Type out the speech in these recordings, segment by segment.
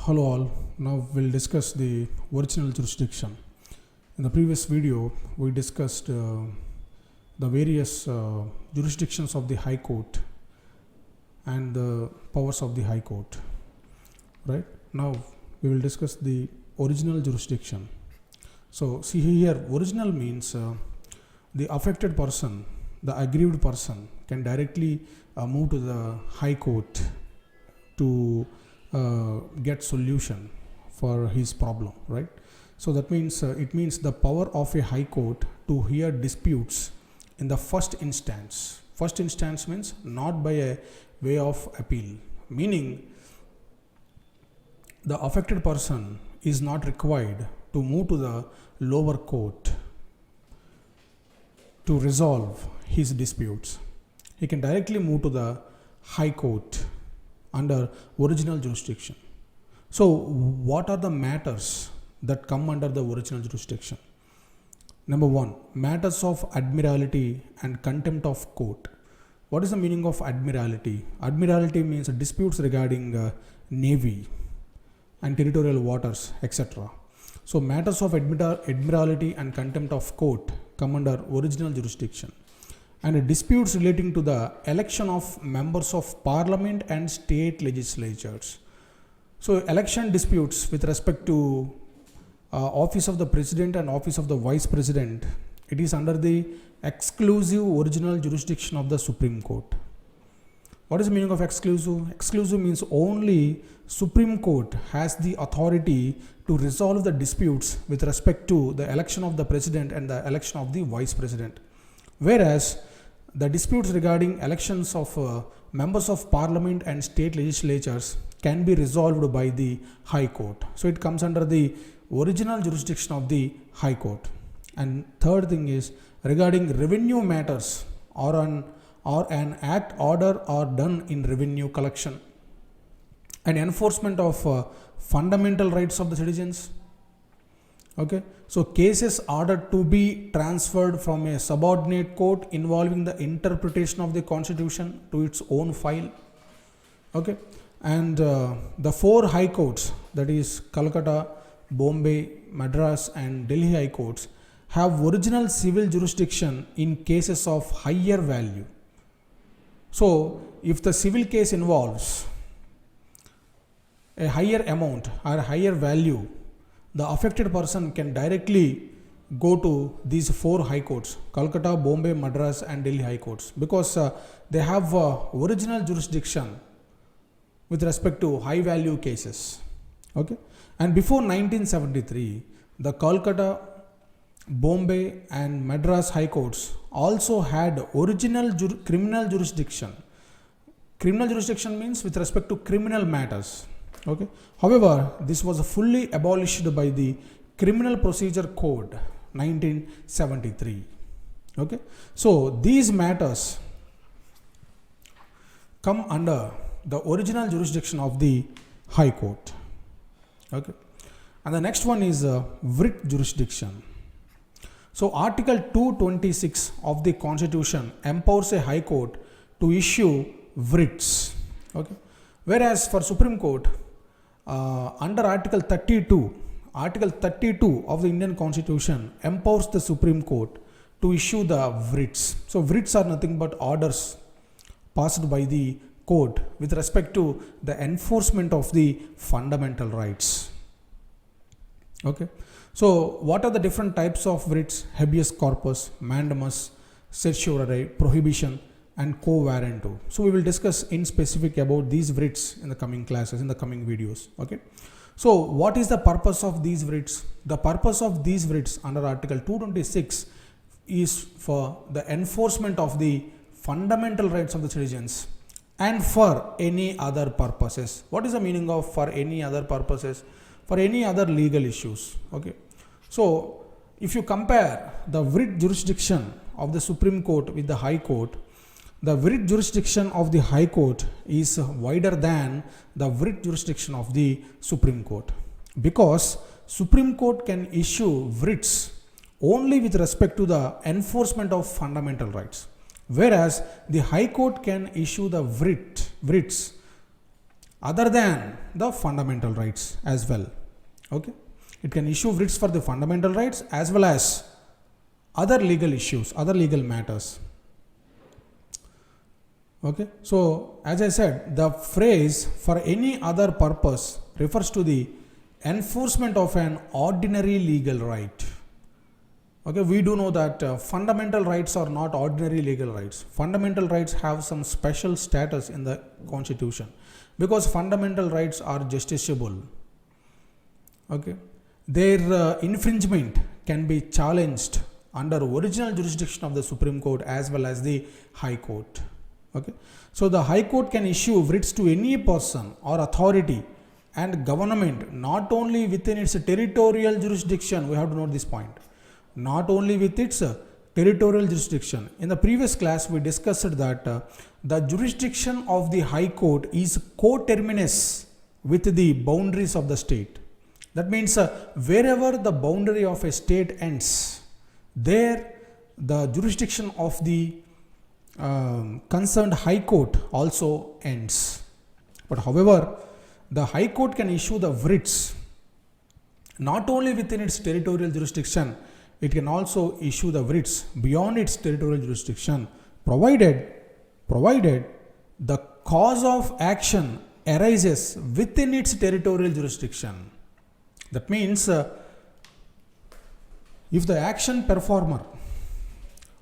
Hello all, now we'll discuss the original jurisdiction. In the previous video, we discussed the various jurisdictions of the High Court and the powers of the High Court. Right? Now we will discuss the original jurisdiction. So see here, original means the affected person, the aggrieved person can directly move to the High Court to get solution for his problem, right? So that means it means the power of a High Court to hear disputes in the first instance. First instance means not by a way of appeal, meaning the affected person is not required to move to the lower court to resolve his disputes. He can directly move to the High Court under original jurisdiction. So what are the matters that come under the original jurisdiction? Number one, matters of admiralty and contempt of court. What is the meaning of admiralty? Admiralty means disputes regarding navy and territorial waters, etc. So matters of admiralty and contempt of court come under original jurisdiction. And disputes relating to the election of members of parliament and state legislatures. So election disputes with respect to office of the president and office of the vice president, it is under the exclusive original jurisdiction of the Supreme Court. What is the meaning of exclusive? Exclusive means only Supreme Court has the authority to resolve the disputes with respect to the election of the president and the election of the vice president. Whereas the disputes regarding elections of members of parliament and state legislatures can be resolved by the High Court. So it comes under the original jurisdiction of the High Court. And third thing is regarding revenue matters or an act, order or done in revenue collection and enforcement of fundamental rights of the citizens. Okay, so cases ordered to be transferred from a subordinate court involving the interpretation of the constitution to its own file. Okay, and the four high courts, that is Calcutta, Bombay, Madras and Delhi high courts, have original civil jurisdiction in cases of higher value. So if the civil case involves a higher amount or higher value, the affected person can directly go to these four high courts, Calcutta, Bombay, Madras and Delhi high courts, because they have original jurisdiction with respect to high value cases. Okay, and before 1973, the Calcutta, Bombay and Madras high courts also had original criminal jurisdiction. Criminal jurisdiction means with respect to criminal matters. Okay. However, this was fully abolished by the Criminal Procedure Code 1973. Okay. So these matters come under the original jurisdiction of the High Court. Okay. And the next one is writ jurisdiction. So Article 226 of the Constitution empowers a High Court to issue writs. Okay. Whereas for Supreme Court, under Article 32 of the Indian Constitution empowers the Supreme Court to issue the writs. So writs are nothing but orders passed by the court with respect to the enforcement of the fundamental rights. Okay. So what are the different types of writs? Habeas corpus, mandamus, certiorari, prohibition and quo warranto. So we will discuss in specific about these writs in the coming classes, in the coming videos. Okay. So what is the purpose of these writs? The purpose of these writs under Article 226 is for the enforcement of the fundamental rights of the citizens and for any other purposes. What is the meaning of for any other purposes? For any other legal issues. Okay. So if you compare the writ jurisdiction of the Supreme Court with the High Court, the writ jurisdiction of the High Court is wider than the writ jurisdiction of the Supreme Court, because Supreme Court can issue writs only with respect to the enforcement of fundamental rights, whereas the High Court can issue the writs other than the fundamental rights as well. Okay, it can issue writs for the fundamental rights as well as other legal issues, other legal matters. Okay, so as I said, the phrase for any other purpose refers to the enforcement of an ordinary legal right. Okay, we do know that fundamental rights are not ordinary legal rights. Fundamental rights have some special status in the Constitution because fundamental rights are justiciable. Okay, their infringement can be challenged under original jurisdiction of the Supreme Court as well as the High Court. Okay, so the High Court can issue writs to any person or authority and government not only within its territorial jurisdiction. We have to note this point. Not only with its territorial jurisdiction. In the previous class, we discussed that the jurisdiction of the High Court is coterminous with the boundaries of the state. That means wherever the boundary of a state ends, there the jurisdiction of the concerned High Court also ends. But however, the High Court can issue the writs not only within its territorial jurisdiction, it can also issue the writs beyond its territorial jurisdiction, provided the cause of action arises within its territorial jurisdiction. That means if the action performer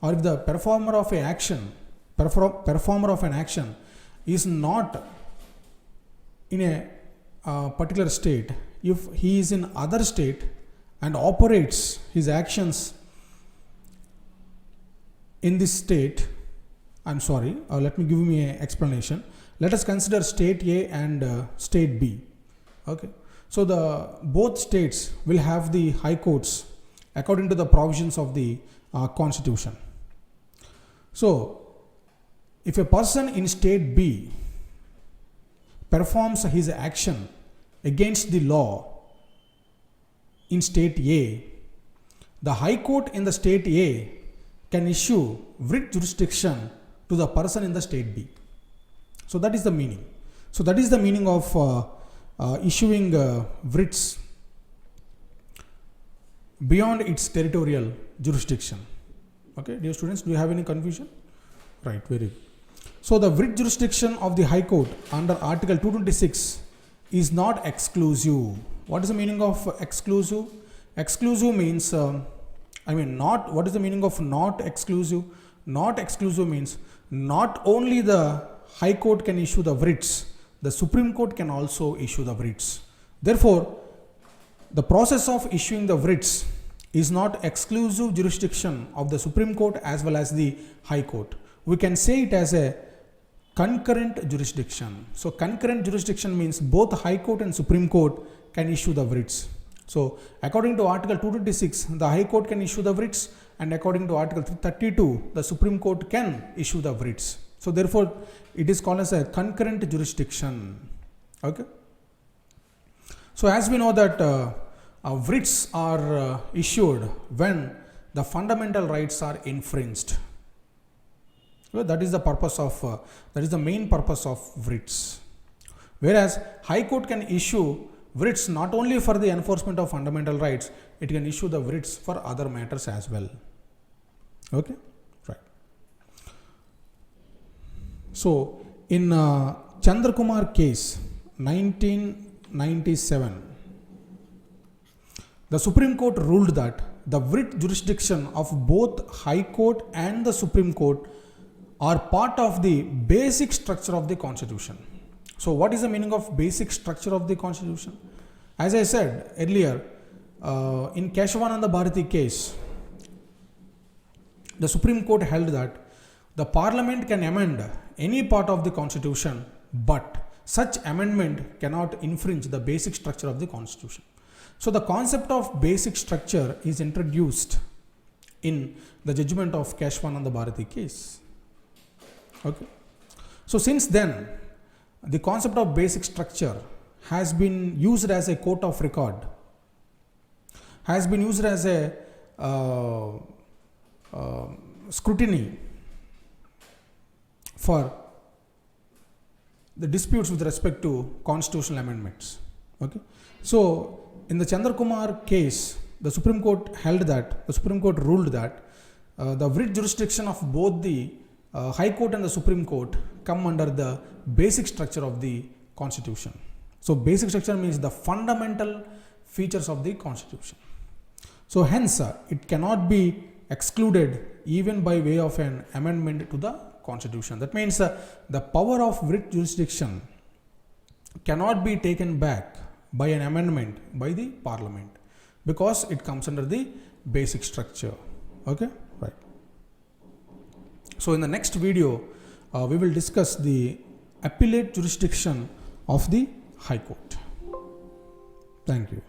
or if the performer of an action is not in a particular state, if he is in other state and operates his actions in this state, let me give me an explanation. Let us consider state A and state B. Okay, so the both states will have the high courts according to the provisions of the Constitution. So if a person in state B performs his action against the law in state A, the High Court in the state A can issue writ jurisdiction to the person in the state B. So that is the meaning. So that is the meaning of issuing writs beyond its territorial jurisdiction. Okay, dear students, do you have any confusion? Right, very good. So the writ jurisdiction of the High Court under Article 226 is not exclusive. What is the meaning of exclusive? Exclusive means, not, what is the meaning of not exclusive? Not exclusive means not only the High Court can issue the writs, the Supreme Court can also issue the writs. Therefore, the process of issuing the writs is not exclusive jurisdiction of the Supreme Court as well as the High Court. We can say it as a concurrent jurisdiction. So concurrent jurisdiction means both High Court and Supreme Court can issue the writs. So according to Article 226, the High Court can issue the writs, and according to Article 32, the Supreme Court can issue the writs. So therefore, it is called as a concurrent jurisdiction. Okay. So as we know that writs are issued when the fundamental rights are infringed. Well, that is the purpose of that is the main purpose of writs. Whereas High Court can issue writs not only for the enforcement of fundamental rights, it can issue the writs for other matters as well. Okay, right. So in Chandrakumar case 1997, the Supreme Court ruled that the writ jurisdiction of both High Court and the Supreme Court are part of the basic structure of the Constitution. So what is the meaning of basic structure of the Constitution? As I said earlier, in Keshavananda Bharati case, the Supreme Court held that the Parliament can amend any part of the Constitution, but such amendment cannot infringe the basic structure of the Constitution. So the concept of basic structure is introduced in the judgment of Keshavananda Bharati case. Okay. So since then, the concept of basic structure has been used as a court of record, has been used as a scrutiny for the disputes with respect to constitutional amendments. Okay, so in the Chandrakumar case, the Supreme Court ruled that the writ jurisdiction of both the High Court and the Supreme Court come under the basic structure of the Constitution. So basic structure means the fundamental features of the Constitution. So hence it cannot be excluded even by way of an amendment to the Constitution. That means the power of writ jurisdiction cannot be taken back by an amendment by the Parliament, because it comes under the basic structure. Okay, right. So in the next video, we will discuss the appellate jurisdiction of the High Court. Thank you.